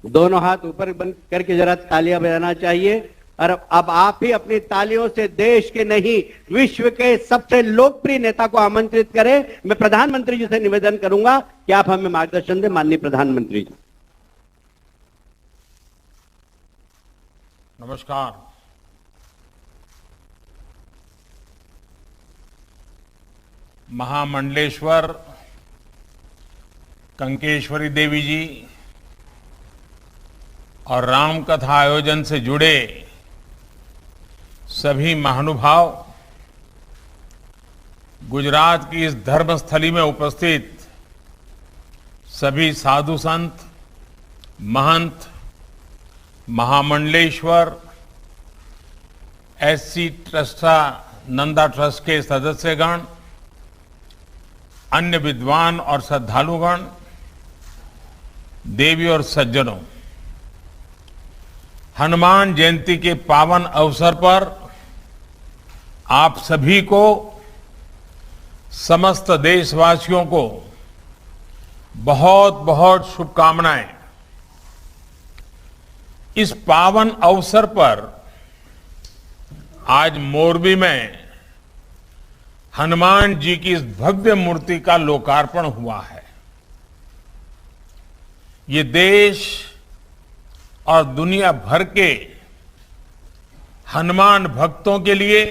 दोनों हाथ ऊपर बंद करके जरा तालियां बजाना चाहिए। और अब आप ही अपनी तालियों से देश के नहीं विश्व के सबसे लोकप्रिय नेता को आमंत्रित करें। मैं प्रधानमंत्री जी से निवेदन करूंगा कि आप हमें मार्गदर्शन दें। माननीय प्रधानमंत्री जी। नमस्कार। महामंडलेश्वर कंकेश्वरी देवी जी और राम कथा आयोजन से जुड़े सभी महानुभाव, गुजरात की इस धर्मस्थली में उपस्थित सभी साधु संत, महंत, महामंडलेश्वर एससी ट्रस्टा नंदा ट्रस्ट के सदस्यगण, अन्य विद्वान और श्रद्धालुगण, देवी और सज्जनों, हनुमान जयंती के पावन अवसर पर आप सभी को, समस्त देशवासियों को बहुत बहुत शुभकामनाएं। इस पावन अवसर पर आज मोरबी में हनुमान जी की इस भव्य मूर्ति का लोकार्पण हुआ है। ये देश और दुनिया भर के हनुमान भक्तों के लिए,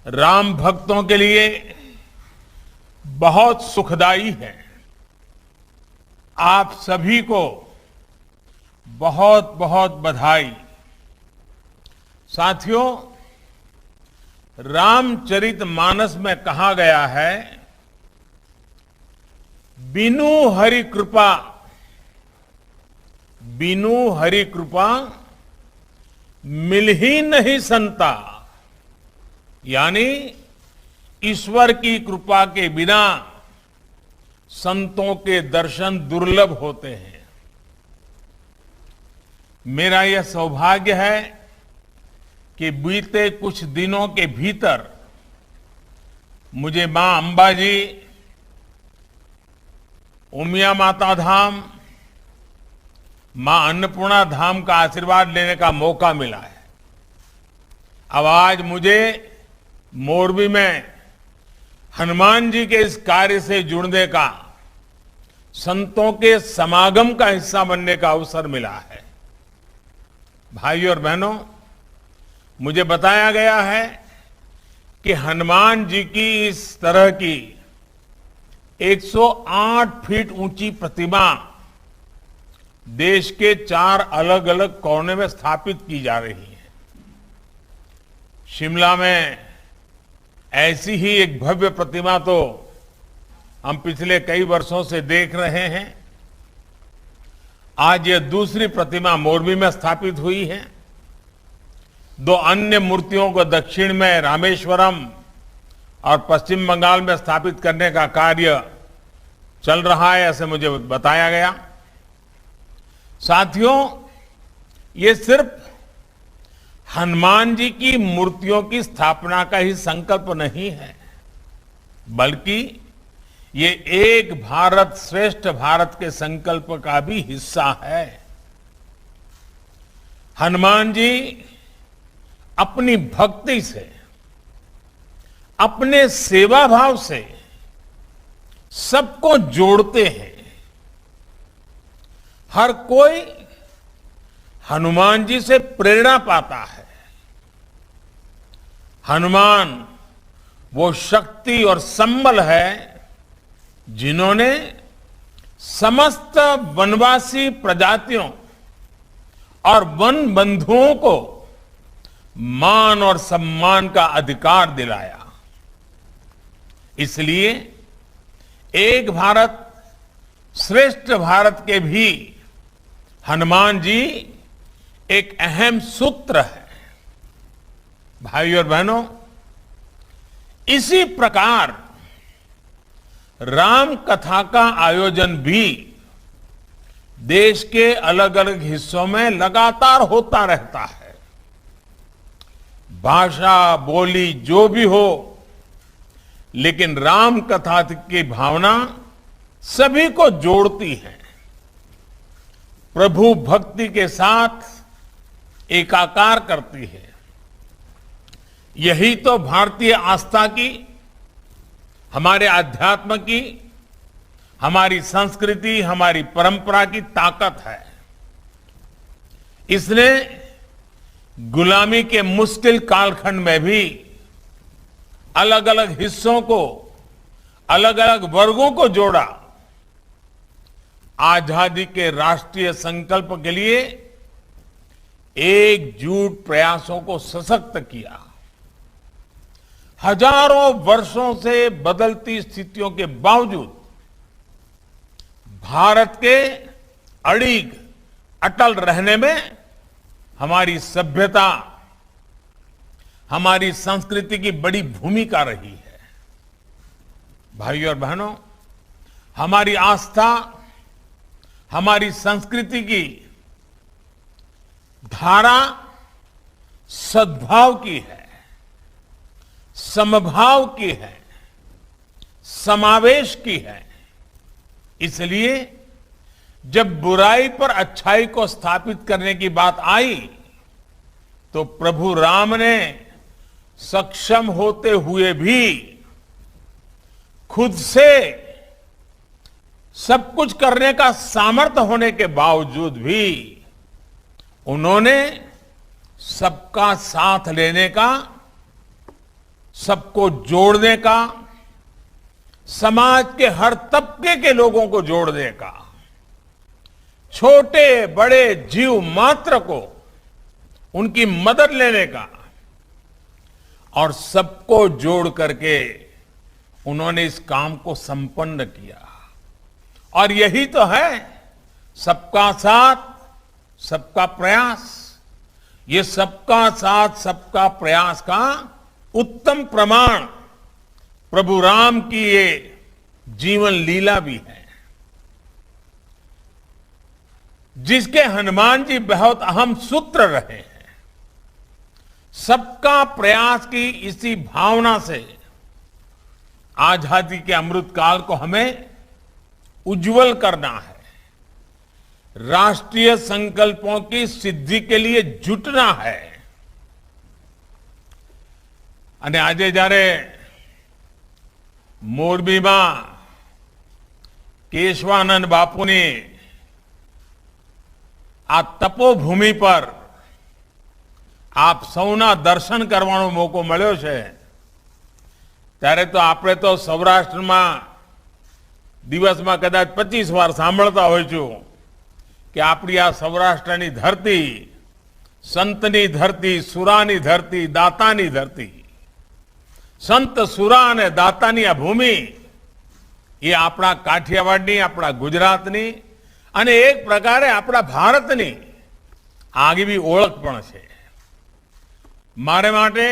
राम भक्तों के लिए बहुत सुखदाई है। आप सभी को बहुत बहुत बधाई। साथियों, रामचरितमानस में कहा गया है, बिनु हरि कृपा, बिनु हरि कृपा मिल ही नहीं संता। यानी ईश्वर की कृपा के बिना संतों के दर्शन दुर्लभ होते हैं। मेरा यह सौभाग्य है कि बीते कुछ दिनों के भीतर मुझे मां अंबा जी, उमिया माता धाम, मां अन्नपूर्णा धाम का आशीर्वाद लेने का मौका मिला है। अब आज मुझे मोरबी में हनुमान जी के इस कार्य से जुड़ने का, संतों के समागम का हिस्सा बनने का अवसर मिला है। भाइयों और बहनों, मुझे बताया गया है कि हनुमान जी की इस तरह की 108 फीट ऊंची प्रतिमा देश के 4 अलग अलग कोने में स्थापित की जा रही है। शिमला में ऐसी ही एक भव्य प्रतिमा तो हम पिछले कई वर्षों से देख रहे हैं। आज यह दूसरी प्रतिमा मोरबी में स्थापित हुई है। 2 अन्य मूर्तियों को दक्षिण में रामेश्वरम और पश्चिम बंगाल में स्थापित करने का कार्य चल रहा है, ऐसे मुझे बताया गया। साथियों, ये सिर्फ हनुमान जी की मूर्तियों की स्थापना का ही संकल्प नहीं है, बल्कि ये एक भारत श्रेष्ठ भारत के संकल्प का भी हिस्सा है। हनुमान जी अपनी भक्ति से, अपने सेवा भाव से सबको जोड़ते हैं। हर कोई हनुमान जी से प्रेरणा पाता है। हनुमान वो शक्ति और संबल है जिन्होंने समस्त वनवासी प्रजातियों और वन बंधुओं को मान और सम्मान का अधिकार दिलाया। इसलिए एक भारत श्रेष्ठ भारत के भी हनुमान जी एक अहम सूत्र है। भाइयों और बहनों, इसी प्रकार राम कथा का आयोजन भी देश के अलग अलग हिस्सों में लगातार होता रहता है। भाषा बोली जो भी हो, लेकिन राम कथा की भावना सभी को जोड़ती है। प्रभु भक्ति के साथ एकाकार करती है। यही तो भारतीय आस्था की, हमारे अध्यात्म की, हमारी संस्कृति, हमारी परंपरा की ताकत है। इसने गुलामी के मुश्किल कालखंड में भी अलग अलग हिस्सों को, अलग अलग वर्गों को जोड़ा। आजादी के राष्ट्रीय संकल्प के लिए एकजुट प्रयासों को सशक्त किया। हजारों वर्षों से बदलती स्थितियों के बावजूद भारत के अड़िग अटल रहने में हमारी सभ्यता, हमारी संस्कृति की बड़ी भूमिका रही है। भाइयों और बहनों, हमारी आस्था, हमारी संस्कृति की धारा सद्भाव की है, समभाव की है, समावेश की है। इसलिए जब बुराई पर अच्छाई को स्थापित करने की बात आई तो प्रभु राम ने सक्षम होते हुए भी, खुद से सब कुछ करने का सामर्थ्य होने के बावजूद भी उन्होंने सबका साथ लेने का, सबको जोड़ने का, समाज के हर तबके के लोगों को जोड़ने का, छोटे बड़े जीव मात्र को उनकी मदद लेने का और सबको जोड़ करके उन्होंने इस काम को संपन्न किया। और यही तो है सबका साथ सबका प्रयास। ये सबका साथ सबका प्रयास का उत्तम प्रमाण प्रभु राम की ये जीवन लीला भी है, जिसके हनुमान जी बहुत अहम सूत्र रहे हैं। सबका प्रयास की इसी भावना से आजादी के अमृत काल को हमें उज्जवल करना है, राष्ट्रीय संकल्पों की सिद्धि के लिए जुटना है। અને આજે જ્યારે મોરબીમાં કેશવાનંદ બાપુની આ તપોભૂમિ પર આપ સૌના દર્શન કરવાનો મોકો મળ્યો છે, ત્યારે તો આપણે તો સૌરાષ્ટ્રમાં દિવસમાં કદાચ 25 વાર સાંભળતા હોઈશું કે આપણી આ સૌરાષ્ટ્રની ધરતી સંતની ધરતી, સુરાની ધરતી, દાતાની ધરતી, संत सुरा ने दातानी आ भूमि ये अपना काठियावाड़नी, अपना गुजरातनी अने एक प्रकारे अपना भारतनी आगवी ओळख पण छे। मारे माटे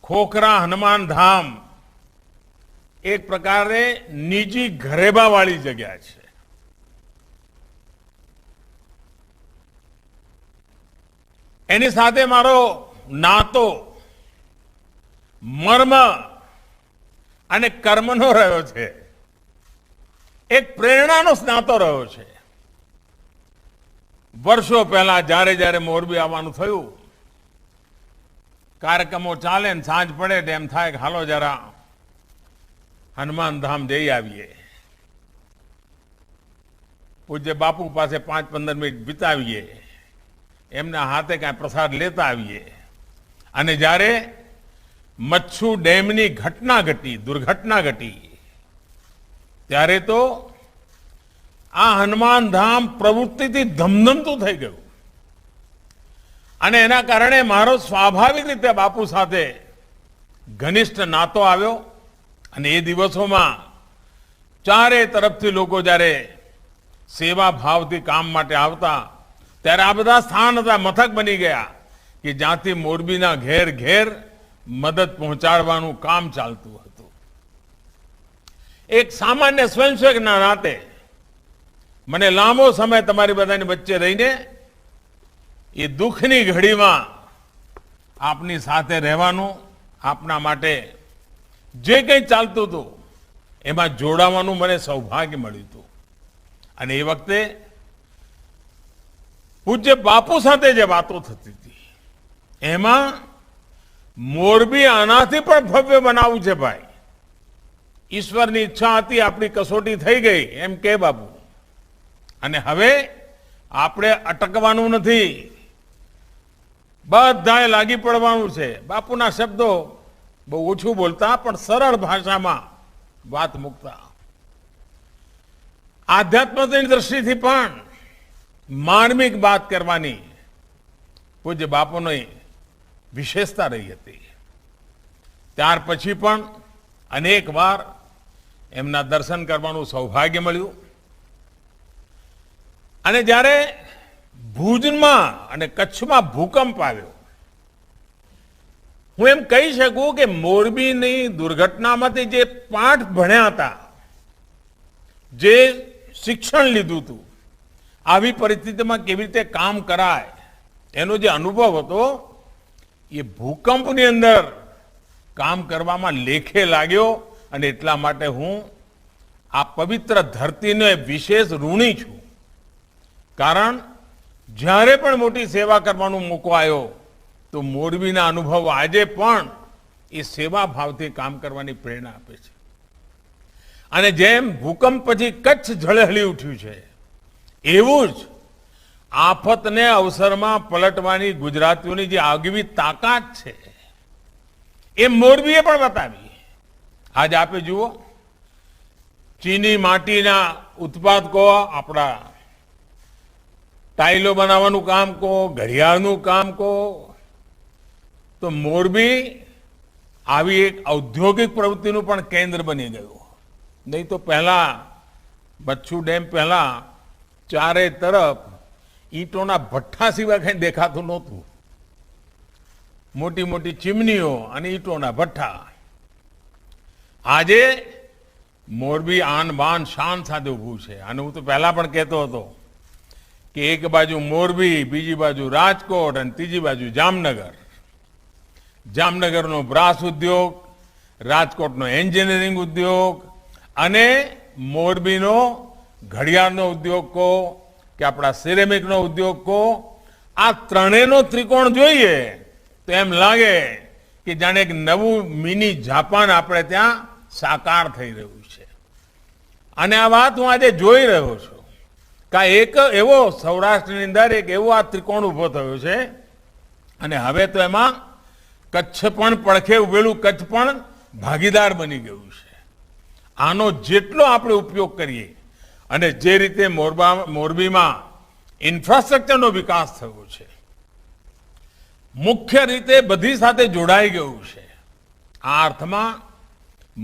खोखरा हनुमान धाम एक प्रकारे निजी घरेबा वाली जगह छे। एनी साथे मारो नातो मर्म અને કર્મનો રહ્યો છે, એક પ્રેરણાનો નાતો રહ્યો છે। વર્ષો પહેલા જ્યારે જ્યારે મોરબી આવવાનું થયું, કાર્યક્રમો ચાલે ને સાંજ પડે એમ થાય કે હાલો જરા હનુમાન ધામ જઈ આવીએ, પૂજ્ય બાપુ પાસે 5-15 મિનિટ વિતાવીએ, એમના હાથે કાંઈ પ્રસાદ લેતા આવીએ। અને જ્યારે मच्छू डेमनी घटना घटी, दुर्घटना घटी, त्यारे तो आ हनुमान धाम प्रवृत्ति थी धमधमतुं थई गयुं अने एना कारणे मारो स्वाभाविक रीते बापू साथे घनिष्ठ नातो आव्यो। अने ए दिवसोमां चारे तरफथी लोको ज्यारे सेवा भावथी काम माटे आवता, त्यारे आ बधा स्थान हता मथक बनी गया कि ज्यांथी मोरबीना घेर घेर मदद पहोंचाडवानुं काम चालतुं हतुं। एक सामान्य स्वयंसेवकना नाते मने लांबो समय तमारी बधानी वच्चे रहीने ये दुखनी घड़ीमां आपनी साथे रहेवानुं, आपना माटे जे कंई चालतुं हतुं एमां जोडावानुं मने सौभाग्य मळ्युं हतुं। अने ए वखते પૂજ્ય બાપુ સાથે જે વાતો થતી હતી એમાં મોરબી આનાથી પણ ભવ્ય બનાવવું છે ભાઈ. ઈશ્વરની ઈચ્છા હતી, આપણી કસોટી થઈ ગઈ એમ કે બાપુ. અને હવે આપણે અટકવાનું નથી, બધાએ લાગી પડવાનું છે. બાપુના શબ્દો બહુ ઓછું બોલતા પણ સરળ ભાષામાં વાત મૂકતા. આધ્યાત્મની દ્રષ્ટિથી પણ માર્મિક વાત કરવાની પૂજ્ય બાપુની વિશેષતા રહી હતી. ત્યાર પછી પણ અનેક વાર એમના દર્શન કરવાનું સૌભાગ્ય મળ્યું. અને જ્યારે ભુજમાં અને કચ્છમાં ભૂકંપ આવ્યો, હું એમ કહી શકું કે મોરબીની દુર્ઘટનામાંથી જે પાઠ ભણ્યા હતા, જે શિક્ષણ લીધું હતું, આવી પરિસ્થિતિમાં કેવી રીતે કામ કરાય એનો જે અનુભવ હતો એ ભૂકંપની અંદર કામ કરવામાં લેખે લાગ્યો. અને એટલા માટે હું આ પવિત્ર ધરતીને વિશેષ ઋણી છું. કારણ જ્યારે પણ મોટી સેવા કરવાનો મોકો આવ્યો તો મોરબીના અનુભવ આજે પણ એ સેવા ભાવથી કામ કરવાની પ્રેરણા આપે છે. અને જેમ ભૂકંપ પછી કચ્છ ઝળહળી ઉઠ્યું છે, એવું જ આફતને અવસરમાં પલટવાની ગુજરાતીઓની જે આગવી તાકાત છે એ મોરબીએ પણ બતાવી. આજ આપે જુઓ, ચીની માટીના ઉત્પાદકો આપણા ટાઇલો બનાવવાનું કામ કહો, ઘડિયાળનું કામ કહો, તો મોરબી આવી એક ઔદ્યોગિક પ્રવૃત્તિનું પણ કેન્દ્ર બની ગયું. નહીં તો પહેલા બચ્છુ ડેમ પહેલા ચારે તરફ ઈંટોના ભઠ્ઠા સિવાય કઈ દેખાતું નહોતું. મોટી મોટી ચીમનીઓ અને ઈંટોના ભઠ્ઠા. આજે મોરબી આન બાન શાન સાથે ઊભું છે. અને હું તો પહેલા પણ કહેતો હતો કે એક બાજુ મોરબી, બીજી બાજુ રાજકોટ અને ત્રીજી બાજુ જામનગર. જામનગરનો બ્રાસ ઉદ્યોગ, રાજકોટનો એન્જિનિયરિંગ ઉદ્યોગ અને મોરબીનો ઘડિયાળનો ઉદ્યોગ કહો કે આપણા સિરેમિકનો ઉદ્યોગ કહો, આ ત્રણેયનો ત્રિકોણ જોઈએ તો એમ લાગે કે જાણે એક નવું મિની જાપાન આપણે ત્યાં સાકાર થઈ રહ્યું છે. અને આ વાત હું આજે જોઈ રહ્યો છું કે એક એવો સૌરાષ્ટ્રની અંદર એક એવો આ ત્રિકોણ ઉભો થયો છે. અને હવે તો એમાં કચ્છ પણ પડખે ઉભેલું કચ્છ પણ ભાગીદાર બની ગયું છે. આનો જેટલો આપણે ઉપયોગ કરીએ અને જે રીતે મોરબીમાં ઇન્ફ્રાસ્ટ્રક્ચરનો વિકાસ થયો છે, મુખ્ય રીતે બધી સાથે જોડાઈ ગયું છે. આ અર્થમાં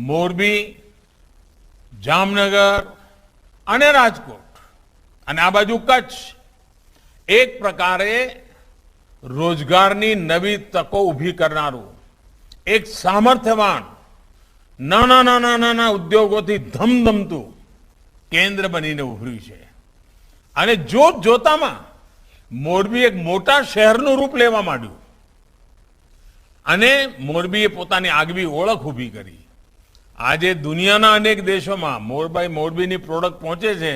મોરબી, જામનગર અને રાજકોટ અને આ બાજુ કચ્છ એક પ્રકારે રોજગારની નવી તકો ઊભી કરનારું એક સામર્થ્યવાન નાના નાના નાના ઉદ્યોગોથી ધમધમતું કેન્દ્ર બનીને ઉભર્યું છે. અને જોત જોતામાં મોરબી એક મોટા શહેરનું રૂપ લેવા માંડ્યું અને મોરબીએ પોતાની આગવી ઓળખ ઊભી કરી. આજે દુનિયાના અનેક દેશોમાં મોરબીની પ્રોડક્ટ પહોંચે છે,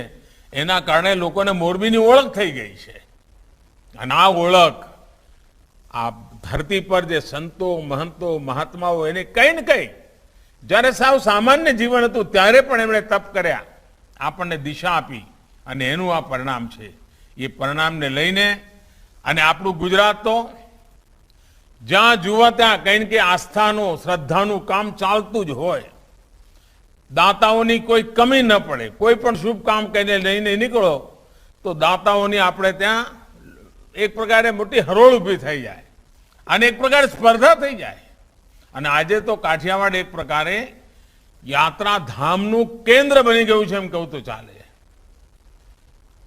એના કારણે લોકોને મોરબીની ઓળખ થઈ ગઈ છે. અને આ ઓળખ આ ધરતી પર જે સંતો, મહંતો, મહાત્માઓ એને કઈ ને કઈ જ્યારે સાવ સામાન્ય જીવન હતું ત્યારે પણ એમણે તપ કર્યા, આપણને દિશા આપી અને એનું આ પરિણામ છે. એ પરિણામને લઈને અને આપણું ગુજરાત તો જ્યાં જુઓ ત્યાં કંઈ ને કંઈ આસ્થાનું, શ્રદ્ધાનું કામ ચાલતું જ હોય. દાતાઓની કોઈ કમી ન પડે. કોઈ પણ શુભ કામ કરીને લઈને નીકળો તો દાતાઓની આપણે ત્યાં એક પ્રકારે મોટી હરોળ ઊભી થઈ જાય અને એક પ્રકારે સ્પર્ધા થઈ જાય. અને આજે તો કાઠિયાવાડ એક પ્રકારે યાત્રાધામનું કેન્દ્ર બની ગયું છે એમ કહું તો ચાલે.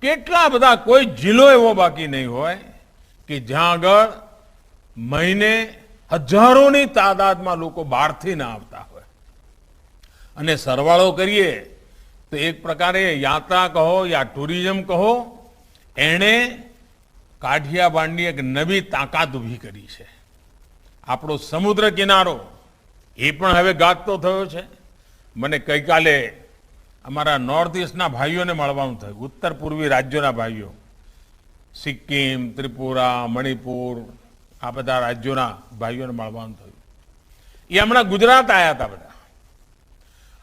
કેટલા બધા, કોઈ જિલ્લો એવો બાકી નહીં હોય કે જ્યાં આગળ મહિને હજારોની તાદાદમાં લોકો બહારથી ના આવતા હોય. અને સરવાળો કરીએ તો એક પ્રકારે યાત્રા કહો યા ટુરિઝમ કહો, એણે કાઠિયાવાડની એક નવી તાકાત ઊભી કરી છે. આપણો સમુદ્ર કિનારો એ પણ હવે ગાજતો થયો છે. મને ગઈકાલે અમારા નોર્થ ઇસ્ટના ભાઈઓને મળવાનું થયું, ઉત્તર પૂર્વી રાજ્યોના ભાઈઓ. સિક્કિમ, ત્રિપુરા, મણિપુર આ બધા રાજ્યોના ભાઈઓને મળવાનું થયું. એ હમણાં ગુજરાત આવ્યા હતા બધા.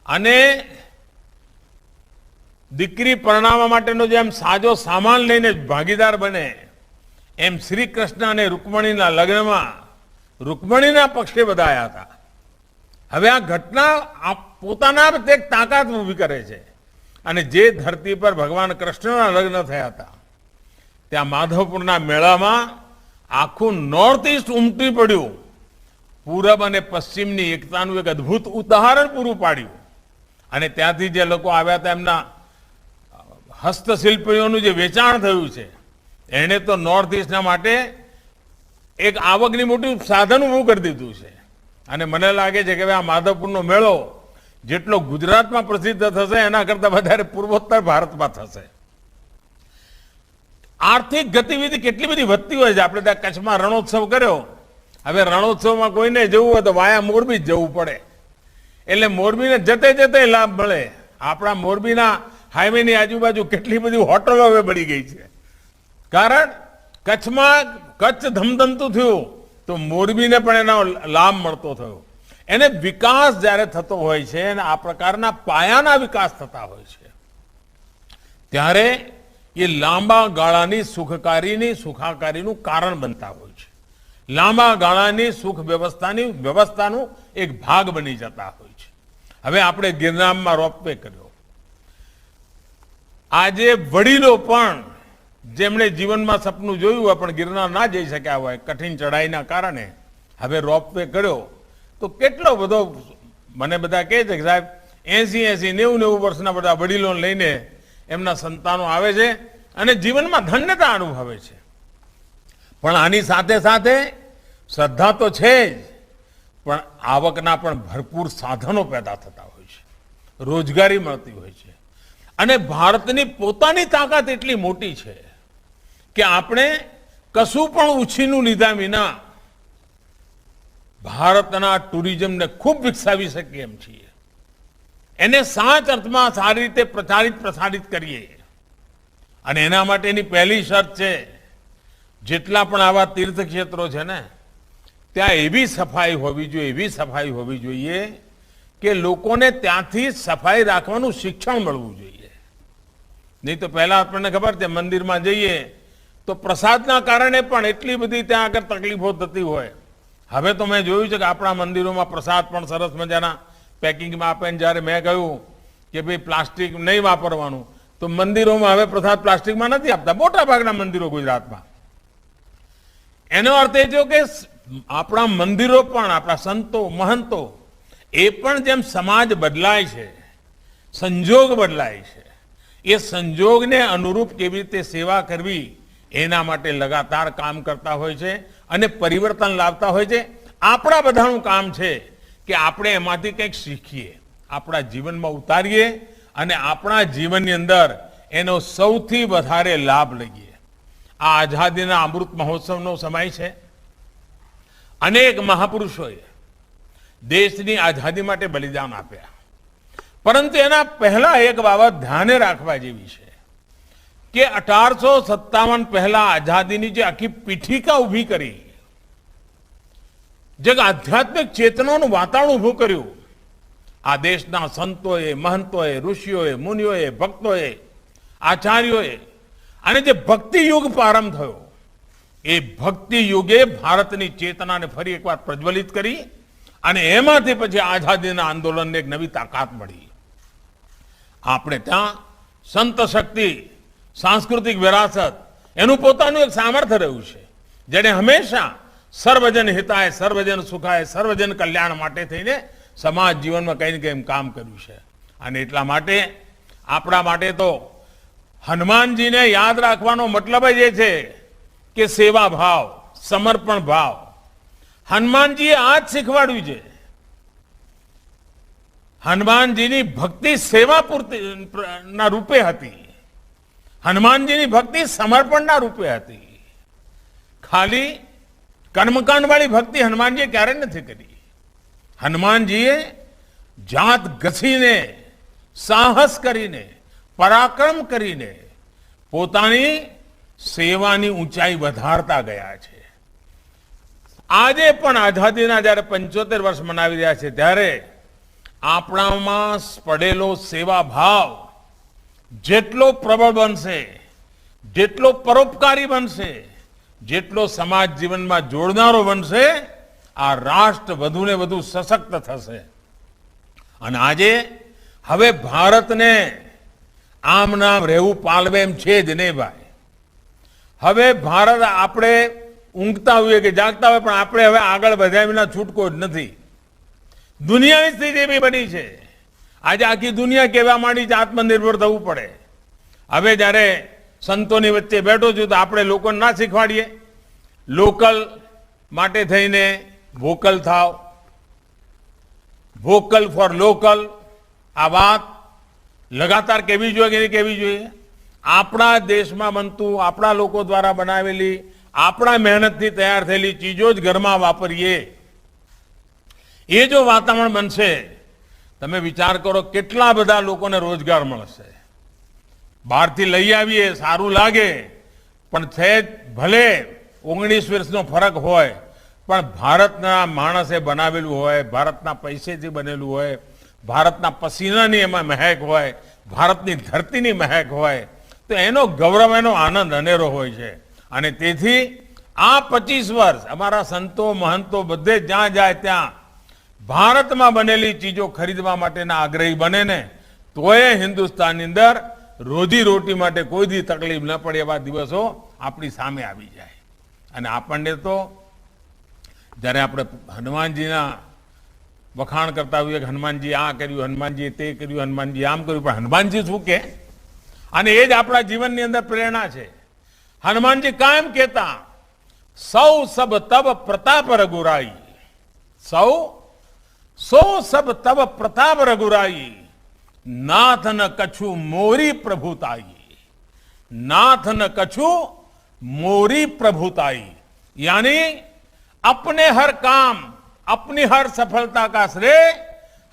અને દીકરી પરણાવવા માટેનો જેમ સાજો સામાન લઈને ભાગીદાર બને એમ શ્રી કૃષ્ણ અને રૂકમણીના લગ્નમાં રૂકમણીના પક્ષે બધા આવ્યા હતા. હવે આ ઘટના પોતાના એક તાકાત ઊભી કરે છે. અને જે ધરતી પર ભગવાન કૃષ્ણના લગ્ન થયા હતા ત્યાં માધવપુરના મેળામાં આખું નોર્થ ઇસ્ટ ઉમટી પડ્યું. પૂરબ અને પશ્ચિમની એકતાનું એક અદ્ભુત ઉદાહરણ પૂરું પાડ્યું. અને ત્યાંથી જે લોકો આવ્યા હતા એમના હસ્તશિલ્પીઓનું જે વેચાણ થયું છે એણે તો નોર્થ ઇસ્ટના માટે એક આવકની મોટું સાધન ઊભું કરી દીધું છે. અને મને લાગે છે કે આ માધવપુરનો મેળો જેટલો ગુજરાતમાં પ્રસિદ્ધ થશે એના કરતાં વધારે પૂર્વોત્તર ભારતમાં થશે. આર્થિક ગતિવિધિ કેટલી બધી વધતી હોય છે. આપણે ત્યાં કચ્છમાં રણોત્સવ કર્યો. હવે રણોત્સવમાં કોઈને જવું હોય તો વાયા મોરબી જ જવું પડે. એટલે મોરબીને જતે જતે લાભ મળે. આપણા મોરબીના હાઈવેની આજુબાજુ કેટલી બધી હોટલો હવે બની ગઈ છે. કારણ કચ્છમાં કચ્છ ધમધમતું થયું તો મોરબીને પણ એનો લાભ મળતો થયો. એને વિકાસ જ્યારે થતો હોય છે અને આ પ્રકારના પાયાના વિકાસ થતા હોય છે ત્યારે એ લાંબા ગાળાની સુખાકારીનું કારણ બનતા હોય છે. લાંબા ગાળાની સુખ વ્યવસ્થાનું એક ભાગ બની જતા હોય છે. હવે આપણે ગિરનારમાં રોપવે કર્યો. આજે વડીલો પણ જેમણે જીવનમાં સપનું જોયું હોય પણ ગિરનાર ના જઈ શક્યા હોય કઠિન ચઢાઈના કારણે હવે રોપવે કર્યો તો કેટલો બધો મને બધા કહે છે કે સાહેબ 80-90 વર્ષના બધા વડીલોને લઈને એમના સંતાનો આવે છે અને જીવનમાં ધન્યતા અનુભવે છે. પણ આની સાથે સાથે શ્રદ્ધા તો છે જ પણ આવકના પણ ભરપૂર સાધનો પેદા થતા હોય છે. રોજગારી મળતી હોય છે. અને ભારતની પોતાની તાકાત એટલી મોટી છે કે આપણે કશું પણ ઉછીનું લીધા વિના ભારતના ટુરિઝમને ખૂબ વિકસાવી શકીએ એમ છીએ. એને સાચ અર્થમાં સારી રીતે પ્રસારિત કરીએ. અને એના માટેની પહેલી શરત છે જેટલા પણ આવા તીર્થક્ષેત્રો છે ને ત્યાં એવી સફાઈ હોવી જોઈએ કે લોકોને ત્યાંથી સફાઈ રાખવાનું શિક્ષણ મળવું જોઈએ. નહીં તો પહેલા આપણને ખબર છે મંદિરમાં જઈએ તો પ્રસાદના કારણે પણ એટલી બધી ત્યાં આગળ તકલીફો થતી હોય. હવે તો મેં જોયું છે કે આપણા મંદિરોમાં પ્રસાદ પણ સરસ મજાના પેકિંગમાં આપે. જ્યારે મેં કહ્યું કે ભાઈ પ્લાસ્ટિક નહીં વાપરવાનું તો મંદિરોમાં હવે પ્રસાદ પ્લાસ્ટિકમાં નથી આપતા મોટા ભાગના મંદિરો ગુજરાતમાં. એનો અર્થ એ થયો કે આપણા મંદિરો પણ આપણા સંતો મહંતો એ પણ જેમ સમાજ બદલાય છે સંજોગ બદલાય છે એ સંજોગને અનુરૂપ કેવી રીતે સેવા કરવી એના માટે લગાતાર કામ કરતા હોય છે અને પરિવર્તન લાવતા હોય છે. આપણા બધાનું કામ છે કે આપણે એમાંથી કંઈક શીખીએ, આપણા જીવનમાં ઉતારીએ અને આપણા જીવનની અંદર એનો સૌથી વધારે લાભ લઈએ. આ આઝાદીના અમૃત મહોત્સવનો સમય છે. અનેક મહાપુરુષોએ દેશની આઝાદી માટે બલિદાન આપ્યા. પરંતુ એના પહેલા એક બાબત ધ્યાને રાખવા જેવી છે કે 1857 પહેલા આઝાદીની જે આખી પીઠિકા ઊભી કરી, જે આધ્યાત્મિક ચેતનાનું વાતાવરણ ઊભું કર્યું, આ દેશના સંતોએ મહંતોએ ઋષિઓએ મુનિઓએ ભક્તોએ આચાર્યોએ અને જે ભક્તિ યુગ પ્રારંભ થયો એ ભક્તિ યુગે ભારતની ચેતનાને ફરી એકવાર પ્રજ્વલિત કરી અને એમાંથી પછી આઝાદીના આંદોલનને એક નવી તાકાત મળી. આપણે ત્યાં સંત શક્તિ સાંસ્કૃતિક વિરાસત એનું પોતાનું એક સામર્થ્ય રહ્યું છે જેને હંમેશા સર્વજન હિતાય સર્વજન સુખાય સર્વજન કલ્યાણ માટે થઈને સમાજ જીવનમાં કંઈ ને કંઈ કામ કર્યું છે. અને એટલા માટે આપણા માટે તો હનુમાનજીને યાદ રાખવાનો મતલબ જ એ છે કે સેવા ભાવ, સમર્પણ ભાવ. હનુમાનજીએ આ જ શીખવાડ્યું છે. હનુમાનજીની ભક્તિ સેવા પૂર્તિના રૂપે હતી. હનુમાનજીની ભક્તિ સમર્પણના રૂપે હતી. ખાલી કર્મકાંડ વાળી ભક્તિ હનુમાનજીએ ક્યારે નથી કરી. હનુમાનજીએ જાત ઘસીને સાહસ કરીને પરાક્રમ કરીને પોતાની સેવાની ઊંચાઈ વધારતા ગયા છે. આજે પણ આઝાદીના જ્યારે 75 વર્ષ મનાવી રહ્યા છે ત્યારે આપણામાં પડેલો સેવા ભાવ જેટલો પ્રબળ બનશે, જેટલો પરોપકારી બનશે, જેટલો સમાજ જીવનમાં જોડનારો બનશે, આ રાષ્ટ્ર વધુ ને વધુ સશક્ત થશે. અને આજે હવે ભારતને આમ નામ રહેવું પાલવે એમ છે જ નહીં ભાઈ. હવે ભારત આપણે ઊંઘતા હોઈએ કે જાગતા હોય પણ આપણે હવે આગળ વધ્યા વિના છૂટકો જ નથી. દુનિયાની સ્થિતિ એવી બની છે. આજે આખી દુનિયા કહેવા માંડી છે આત્મનિર્ભર થવું પડે. હવે જ્યારે સંતોની વચ્ચે બેઠો છું તો આપણે લોકોને ના શીખવાડીએ લોકલ માટે થઈને વોકલ થાવ, વોકલ ફોર લોકલ. આ વાત લગાતાર કહેવી જોઈએ કે નહીં કહેવી જોઈએ? આપણા દેશમાં બનતું, આપણા લોકો દ્વારા બનાવેલી, આપણા મહેનતથી તૈયાર થયેલી ચીજો જ ઘરમાં વાપરીએ. એ જો વાતાવરણ બનશે, તમે વિચાર કરો કેટલા બધા લોકોને રોજગાર મળશે. બહારથી લઈ આવીએ સારું લાગે, પણ સહેજ ભલે 19 વર્ષનો ફરક હોય, પણ ભારતના માણસે બનાવેલું હોય, ભારતના પૈસેથી બનેલું હોય, ભારતના પસીનાની એમાં મહેક હોય, ભારતની ધરતીની મહેક હોય, તો એનો ગૌરવ, એનો આનંદ અનેરો હોય છે. અને તેથી આ 25 વર્ષ અમારા સંતો મહંતો બધે જ્યાં જાય ત્યાં ભારતમાં બનેલી ચીજો ખરીદવા માટેના આગ્રહી બને ને તોય હિન્દુસ્તાનની અંદર રોજી રોટી માટે કોઈ દી તકલીફ ન પડે એવા દિવસો આપણી સામે આવી જાય. અને આપણને તો જ્યારે આપણે હનુમાનજીના વખાણ કરતા હોઈએ કે હનુમાનજી આ કર્યું, હનુમાનજી તે કર્યું, હનુમાનજી આમ કર્યું, પણ હનુમાનજી શું કે? અને એ જ આપણા જીવનની અંદર પ્રેરણા છે. હનુમાનજી કાયમ કહેતા, સૌ સબ તબ પ્રતાપ રઘુરાઈ, સૌ સબ તબ પ્રતાપ રઘુરાઈ, नाथ न कछु मोरी प्रभुताई, नाथ न कछु मोरी प्रभुताई. यानी अपने हर काम, अपनी हर सफलता का श्रेय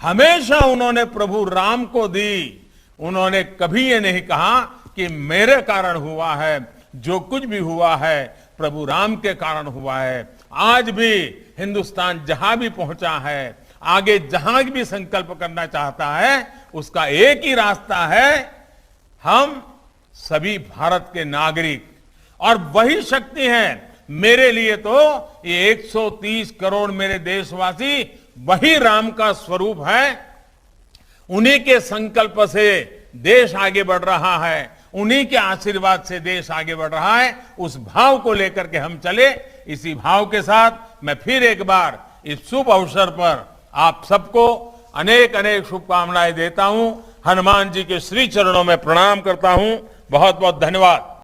हमेशा उन्होंने प्रभु राम को दी. उन्होंने कभी ये नहीं कहा कि मेरे कारण हुआ है, जो कुछ भी हुआ है प्रभु राम के कारण हुआ है. आज भी हिंदुस्तान जहां भी पहुंचा है, आगे जहां भी संकल्प करना चाहता है, उसका एक ही रास्ता है, हम सभी भारत के नागरिक. और वही शक्ति है मेरे लिए तो ये 130 करोड़ मेरे देशवासी वही राम का स्वरूप है. उन्हीं के संकल्प से देश आगे बढ़ रहा है, उन्हीं के आशीर्वाद से देश आगे बढ़ रहा है. उस भाव को लेकर के हम चले. इसी भाव के साथ मैं फिर एक बार इस शुभ अवसर पर आप सबको अनेक अनेक शुभकामनाएं देता हूं. हनुमान जी के श्री चरणों में प्रणाम करता हूं. बहुत बहुत धन्यवाद.